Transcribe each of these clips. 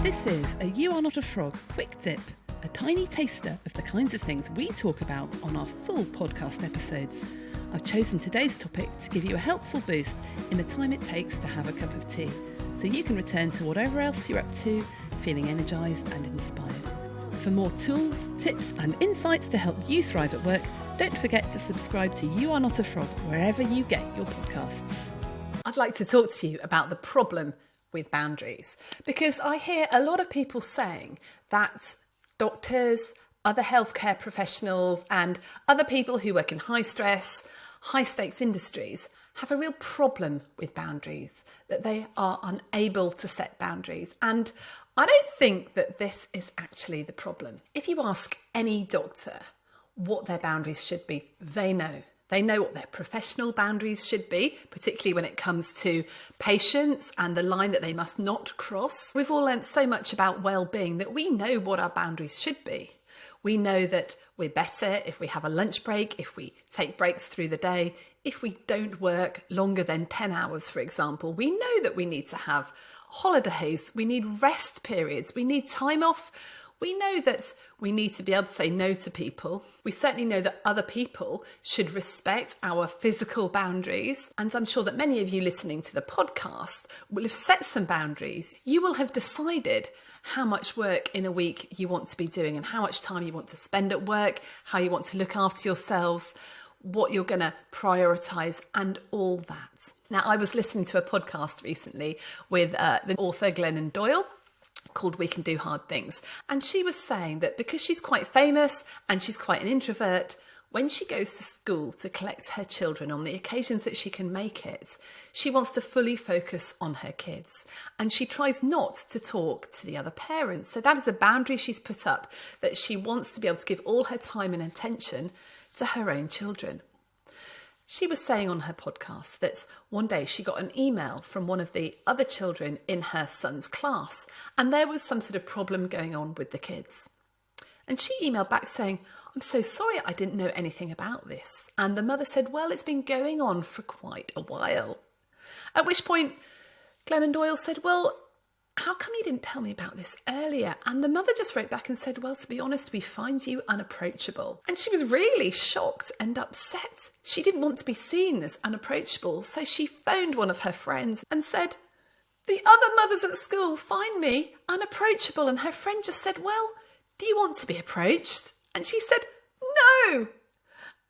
This is a You Are Not a Frog quick dip, a tiny taster of the kinds of things we talk about on our full podcast episodes. I've chosen today's topic to give you a helpful boost in the time it takes to have a cup of tea, so you can return to whatever else you're up to, feeling energised and inspired. For more tools, tips and insights to help you thrive at work, don't forget to subscribe to You Are Not a Frog wherever you get your podcasts. I'd like to talk to you about the problem with boundaries, because I hear a lot of people saying that doctors, other healthcare professionals and other people who work in high stress, high stakes industries have a real problem with boundaries, that they are unable to set boundaries. And I don't think that this is actually the problem. If you ask any doctor what their boundaries should be, they know. They know what their professional boundaries should be, particularly when it comes to patients and the line that they must not cross. We've all learnt so much about well-being that we know what our boundaries should be. We know that we're better if we have a lunch break, if we take breaks through the day, if we don't work longer than 10 hours, for example. We know that we need to have holidays, we need rest periods, we need time off. We know that we need to be able to say no to people. We certainly know that other people should respect our physical boundaries. And I'm sure that many of you listening to the podcast will have set some boundaries. You will have decided how much work in a week you want to be doing and how much time you want to spend at work, how you want to look after yourselves, what you're going to prioritise and all that. Now, I was listening to a podcast recently with the author Glennon Doyle, called We Can Do Hard Things. And she was saying that because she's quite famous and she's quite an introvert, when she goes to school to collect her children on the occasions that she can make it, she wants to fully focus on her kids. And she tries not to talk to the other parents. So that is a boundary she's put up, that she wants to be able to give all her time and attention to her own children. She was saying on her podcast that one day she got an email from one of the other children in her son's class, and there was some sort of problem going on with the kids. And she emailed back saying, "I'm so sorry, I didn't know anything about this." And the mother said, "Well, it's been going on for quite a while." At which point Glennon Doyle said, "Well, how come you didn't tell me about this earlier?" And the mother just wrote back and said, "Well, to be honest, we find you unapproachable." And she was really shocked and upset. She didn't want to be seen as unapproachable. So she phoned one of her friends and said, "The other mothers at school find me unapproachable." And her friend just said, "Well, do you want to be approached?" And she said, "No."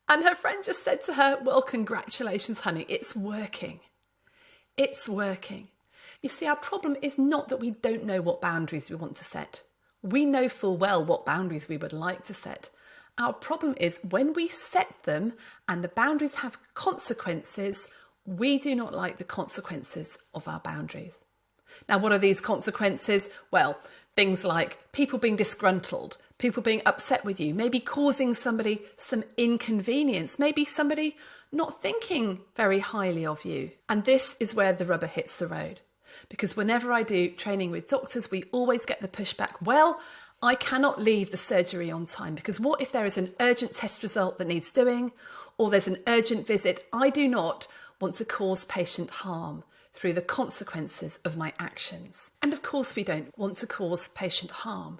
And her friend just said to her, "Well, congratulations, honey. It's working. It's working." You see, our problem is not that we don't know what boundaries we want to set. We know full well what boundaries we would like to set. Our problem is when we set them and the boundaries have consequences, we do not like the consequences of our boundaries. Now, what are these consequences? Well, things like people being disgruntled, people being upset with you, maybe causing somebody some inconvenience, maybe somebody not thinking very highly of you. And this is where the rubber hits the road. Because whenever I do training with doctors, we always get the pushback, "Well, I cannot leave the surgery on time because what if there is an urgent test result that needs doing, or there's an urgent visit? I do not want to cause patient harm through the consequences of my actions." And of course we don't want to cause patient harm.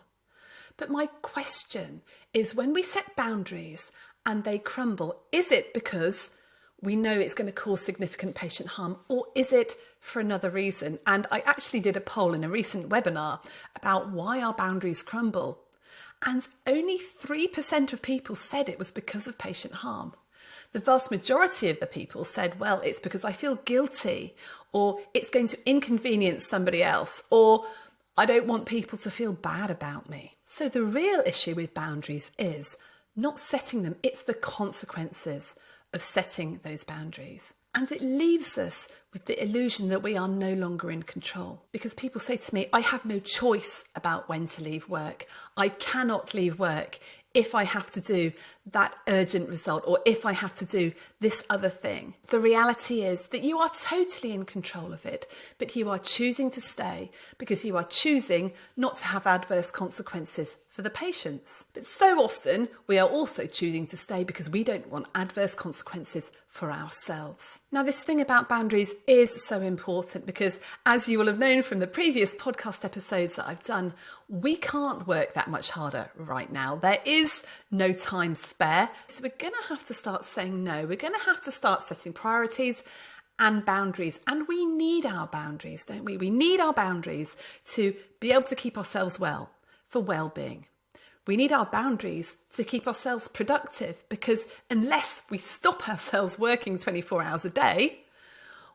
But my question is, when we set boundaries and they crumble, is it because we know it's going to cause significant patient harm, or is it for another reason? And I actually did a poll in a recent webinar about why our boundaries crumble. And only 3% of people said it was because of patient harm. The vast majority of the people said, well, it's because I feel guilty, or it's going to inconvenience somebody else, or I don't want people to feel bad about me. So the real issue with boundaries is not setting them, it's the consequences of setting those boundaries. And it leaves us with the illusion that we are no longer in control. Because people say to me, "I have no choice about when to leave work. I cannot leave work if I have to do that urgent result, or if I have to do this other thing." The reality is that you are totally in control of it, but you are choosing to stay because you are choosing not to have adverse consequences for the patients. But so often we are also choosing to stay because we don't want adverse consequences for ourselves. Now, this thing about boundaries is so important because, as you will have known from the previous podcast episodes that I've done, we can't work that much harder right now. There is no time spare. So we're going to have to start saying no. We're going to have to start setting priorities and boundaries. And we need our boundaries, don't we? We need our boundaries to be able to keep ourselves well, for well-being. We need our boundaries to keep ourselves productive, because unless we stop ourselves working 24 hours a day,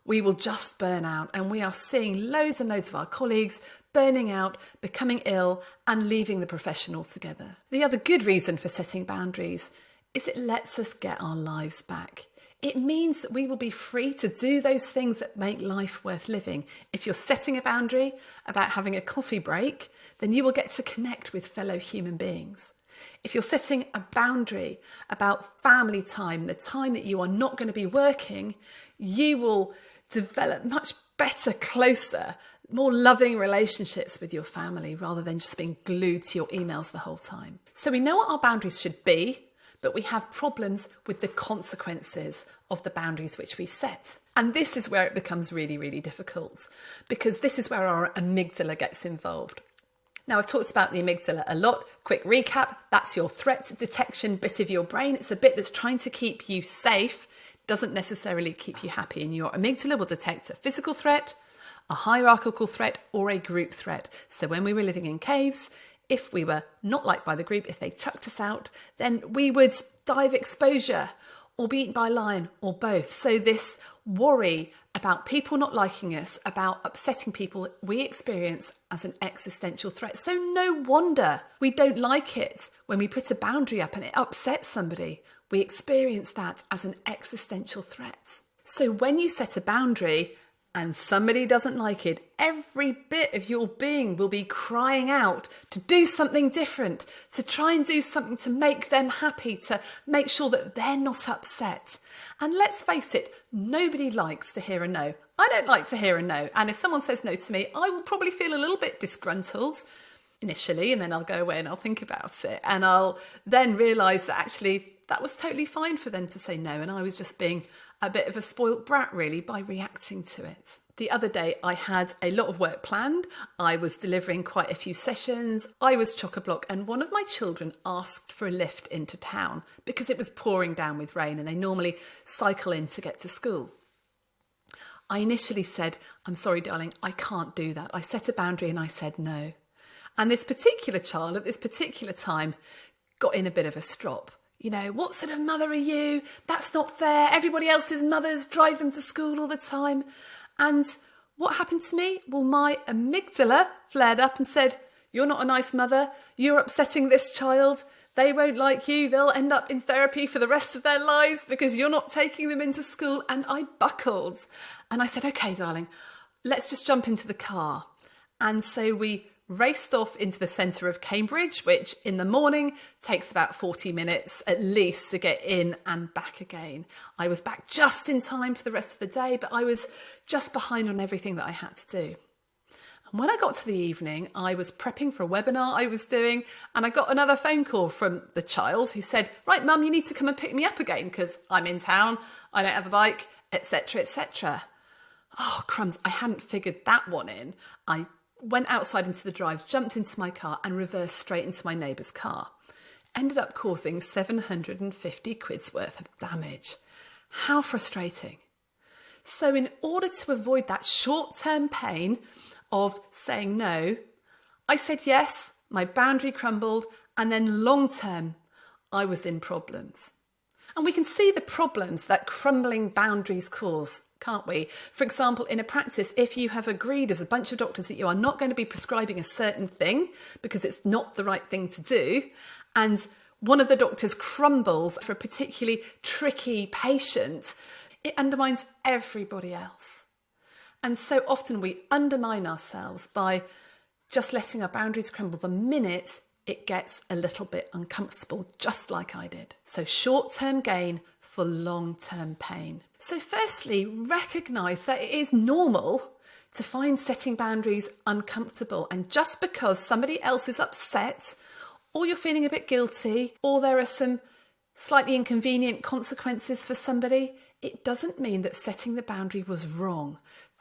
we will just burn out. And we are seeing loads and loads of our colleagues burning out, becoming ill, and leaving the profession altogether. The other good reason for setting boundaries is it lets us get our lives back. It means that we will be free to do those things that make life worth living. If you're setting a boundary about having a coffee break, then you will get to connect with fellow human beings. If you're setting a boundary about family time, the time that you are not going to be working, you will develop much better, closer, more loving relationships with your family rather than just being glued to your emails the whole time. So we know what our boundaries should be, but we have problems with the consequences of the boundaries which we set. And this is where it becomes really, really difficult, because this is where our amygdala gets involved. Now, I've talked about the amygdala a lot. Quick recap, that's your threat detection bit of your brain. It's the bit that's trying to keep you safe, doesn't necessarily keep you happy. And your amygdala will detect a physical threat, a hierarchical threat, or a group threat. So when we were living in caves, if we were not liked by the group, if they chucked us out, then we would die of exposure or be eaten by a lion or both. So this worry about people not liking us, about upsetting people, we experience as an existential threat. So no wonder we don't like it when we put a boundary up and it upsets somebody. We experience that as an existential threat. So when you set a boundary and somebody doesn't like it, every bit of your being will be crying out to do something different, to try and do something to make them happy, to make sure that they're not upset. And let's face it, nobody likes to hear a no. I don't like to hear a no. And if someone says no to me, I will probably feel a little bit disgruntled initially, and then I'll go away and I'll think about it. And I'll then realise that actually that was totally fine for them to say no. And I was just being a bit of a spoilt brat, really, by reacting to it. The other day, I had a lot of work planned. I was delivering quite a few sessions. I was chock-a-block, and one of my children asked for a lift into town because it was pouring down with rain and they normally cycle in to get to school. I initially said, "I'm sorry, darling, I can't do that." I set a boundary and I said no. And this particular child at this particular time got in a bit of a strop. You know, what sort of mother are you? That's not fair. Everybody else's mothers drive them to school all the time. And what happened to me? Well, my amygdala flared up and said, "You're not a nice mother. You're upsetting this child. They won't like you. They'll end up in therapy for the rest of their lives because you're not taking them into school." And I buckled. And I said, "Okay, darling, let's just jump into the car." And so we raced off into the centre of Cambridge, which in the morning takes about 40 minutes at least to get in and back again. I was back just in time for the rest of the day, but I was just behind on everything that I had to do. And when I got to the evening, I was prepping for a webinar I was doing, and I got another phone call from the child who said, "Right, Mum, you need to come and pick me up again because I'm in town, I don't have a bike, etc., etc." Oh, crumbs, I hadn't figured that one in. I went outside into the drive, jumped into my car and reversed straight into my neighbour's car. Ended up causing 750 quid's worth of damage. How frustrating. So in order to avoid that short-term pain of saying no, I said yes, my boundary crumbled, and then long-term, I was in problems. And we can see the problems that crumbling boundaries cause, can't we? For example, in a practice, if you have agreed as a bunch of doctors that you are not going to be prescribing a certain thing because it's not the right thing to do, and one of the doctors crumbles for a particularly tricky patient, it undermines everybody else. And so often we undermine ourselves by just letting our boundaries crumble the minute it gets a little bit uncomfortable, just like I did. So short-term gain for long-term pain. So firstly, recognise that it is normal to find setting boundaries uncomfortable. And just because somebody else is upset or you're feeling a bit guilty, or there are some slightly inconvenient consequences for somebody, it doesn't mean that setting the boundary was wrong.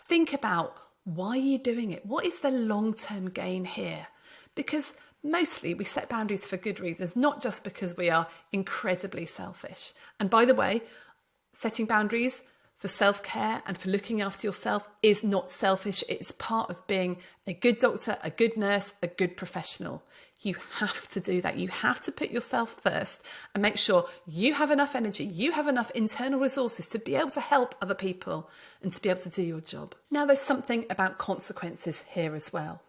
Think about why you're doing it. What is the long-term gain here? Because mostly we set boundaries for good reasons, not just because we are incredibly selfish. And by the way, setting boundaries for self-care and for looking after yourself is not selfish. It's part of being a good doctor, a good nurse, a good professional. You have to do that. You have to put yourself first and make sure you have enough energy, you have enough internal resources to be able to help other people and to be able to do your job. Now, there's something about consequences here as well,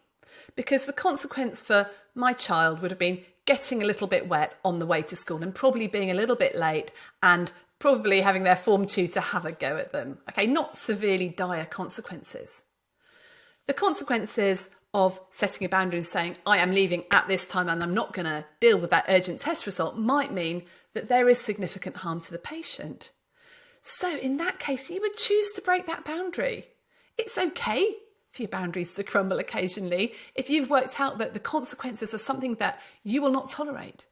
because the consequence for my child would have been getting a little bit wet on the way to school and probably being a little bit late and probably having their form tutor have a go at them. Okay, not severely dire consequences. The consequences of setting a boundary and saying, I am leaving at this time and I'm not going to deal with that urgent test result might mean that there is significant harm to the patient. So in that case, you would choose to break that boundary. It's okay for your boundaries to crumble occasionally if you've worked out that the consequences are something that you will not tolerate.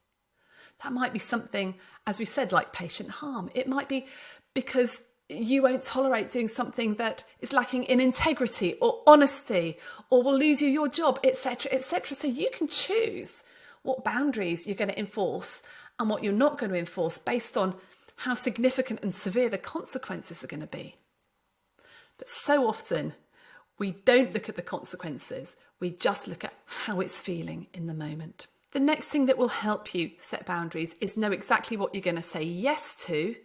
That might be something, as we said, like patient harm. It might be because you won't tolerate doing something that is lacking in integrity or honesty, or will lose you your job, etc., etc. So you can choose what boundaries you're going to enforce and what you're not going to enforce based on how significant and severe the consequences are going to be. But so often we don't look at the consequences, we just look at how it's feeling in the moment. The next thing that will help you set boundaries is know exactly what you're going to say yes to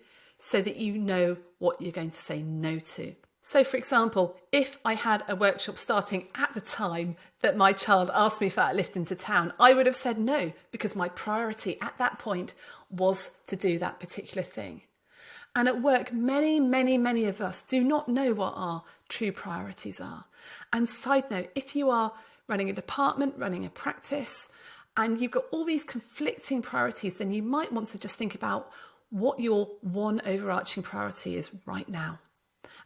so that you know what you're going to say no to. So for example, if I had a workshop starting at the time that my child asked me for that lift into town, I would have said no because my priority at that point was to do that particular thing. And at work, many of us do not know what our true priorities are. And side note, if you are running a department, running a practice, and you've got all these conflicting priorities, then you might want to just think about what your one overarching priority is right now.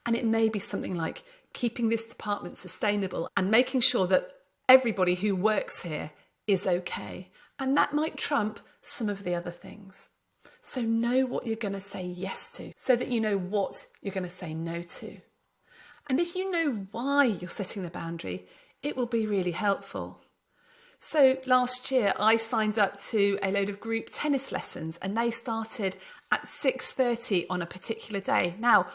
And it may be something like keeping this department sustainable and making sure that everybody who works here is okay. And that might trump some of the other things. So know what you're going to say yes to so that you know what you're going to say no to. And if you know why you're setting the boundary, it will be really helpful. So last year I signed up to a load of group tennis lessons and they started at 6:30 on a particular day. Now,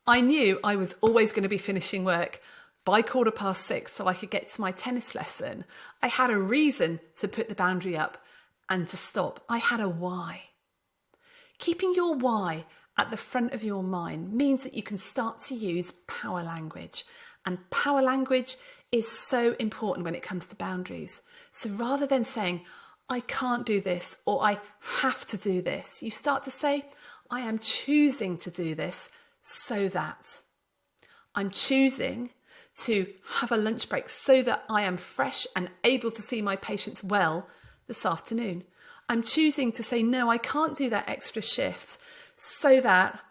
I knew I was always going to be finishing work by 6:15 so I could get to my tennis lesson. I had a reason to put the boundary up and to stop. I had a why. Keeping your why at the front of your mind means that you can start to use power language. And power language is so important when it comes to boundaries. So rather than saying, I can't do this or I have to do this, you start to say, I am choosing to do this so that. I'm choosing to have a lunch break so that I am fresh and able to see my patients well this afternoon. I'm choosing to say, no, I can't do that extra shift so that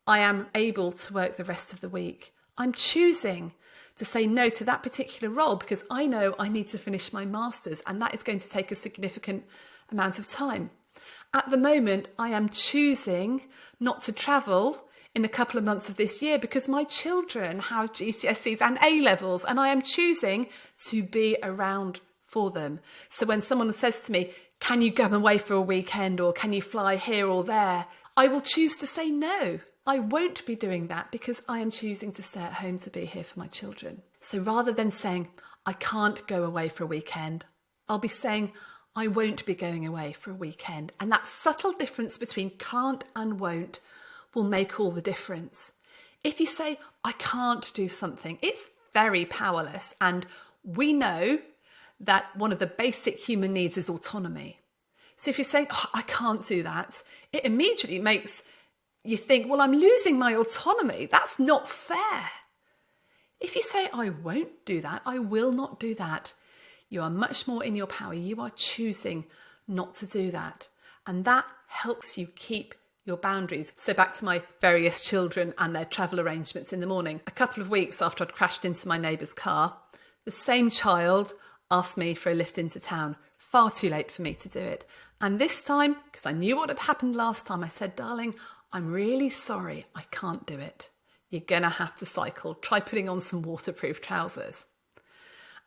I am able to work the rest of the week. I'm choosing to say no to that particular role because I know I need to finish my master's and that is going to take a significant amount of time. At the moment, I am choosing not to travel in a couple of months of this year because my children have GCSEs and A-levels and I am choosing to be around for them. So when someone says to me, can you go away for a weekend or can you fly here or there? I will choose to say no. I won't be doing that because I am choosing to stay at home to be here for my children. So rather than saying, I can't go away for a weekend, I'll be saying, I won't be going away for a weekend. And that subtle difference between can't and won't will make all the difference. If you say, I can't do something, it's very powerless. And we know that one of the basic human needs is autonomy. So if you're saying, oh, I can't do that, it immediately makes you think, well, I'm losing my autonomy. That's not fair. If you say, I won't do that, I will not do that, you are much more in your power. You are choosing not to do that. And that helps you keep your boundaries. So back to my various children and their travel arrangements in the morning. A couple of weeks after I'd crashed into my neighbour's car, the same child asked me for a lift into town. far too late for me to do it. And this time, because I knew what had happened last time, I said, darling, I'm really sorry, I can't do it. You're going to have to cycle. Try putting on some waterproof trousers.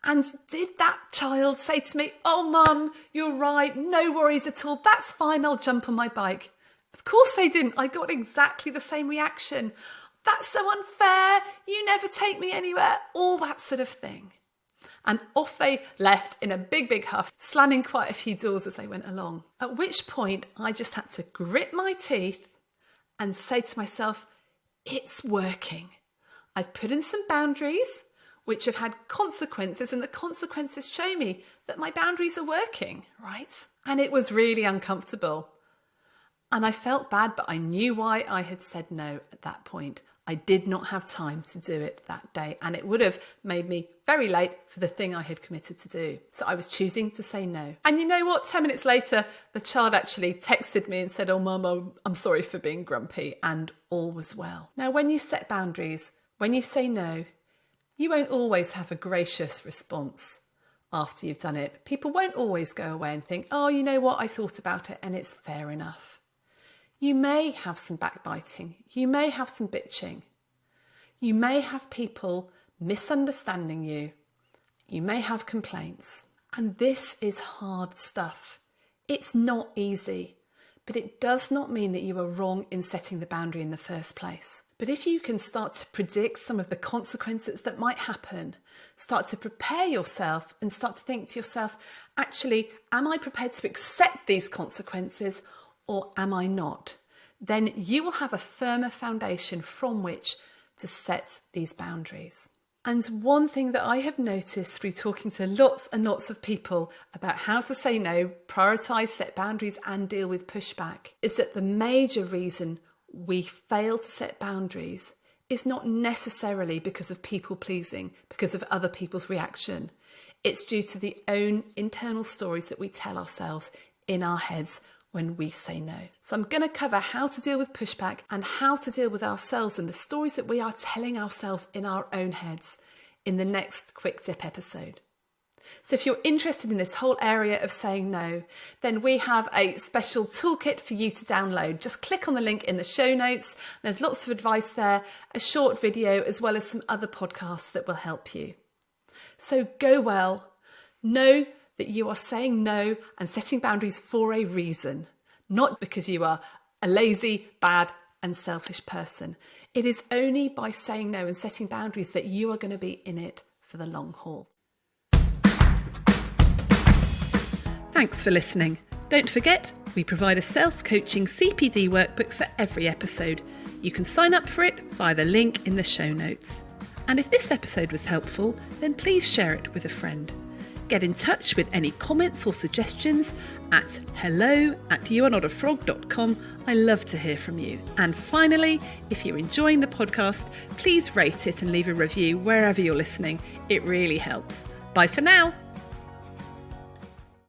And did that child say to me, oh, Mum, you're right, no worries at all, that's fine, I'll jump on my bike? Of course they didn't. I got exactly the same reaction. That's so unfair, you never take me anywhere, all that sort of thing. And off they left in a big huff, slamming quite a few doors as they went along. At which point I just had to grit my teeth and say to myself, it's working. I've put in some boundaries which have had consequences, and the consequences show me that my boundaries are working, right? And it was really uncomfortable. And I felt bad, but I knew why I had said no at that point. I did not have time to do it that day, and it would have made me very late for the thing I had committed to do. So I was choosing to say no. And you know what? 10 minutes later, the child actually texted me and said, oh, Mum, I'm sorry for being grumpy, and all was well. Now, when you set boundaries, when you say no, you won't always have a gracious response after you've done it. People won't always go away and think, oh, you know what? I thought about it and it's fair enough. You may have some backbiting. You may have some bitching. You may have people misunderstanding you. You may have complaints. And this is hard stuff. It's not easy, but it does not mean that you are wrong in setting the boundary in the first place. But if you can start to predict some of the consequences that might happen, start to prepare yourself and start to think to yourself, actually, am I prepared to accept these consequences or am I not? Then you will have a firmer foundation from which to set these boundaries. And one thing that I have noticed through talking to lots and lots of people about how to say no, prioritise, set boundaries and deal with pushback is that the major reason we fail to set boundaries is not necessarily because of people pleasing, because of other people's reaction. It's due to the own internal stories that we tell ourselves in our heads when we say no. So I'm going to cover how to deal with pushback and how to deal with ourselves and the stories that we are telling ourselves in our own heads in the next Quick Tip episode. So if you're interested in this whole area of saying no, then we have a special toolkit for you to download. Just click on the link in the show notes. There's lots of advice there, a short video, as well as some other podcasts that will help you. So go well. Know that you are saying no and setting boundaries for a reason, not because you are a lazy, bad and selfish person. It is only by saying no and setting boundaries that you are going to be in it for the long haul. Thanks for listening. Don't forget, we provide a self-coaching CPD workbook for every episode. You can sign up for it via the link in the show notes. And if this episode was helpful, then please share it with a friend. Get in touch with any comments or suggestions at hello@youarenotafrog.com. I love to hear from you. And finally, if you're enjoying the podcast, please rate it and leave a review wherever you're listening. It really helps. Bye for now.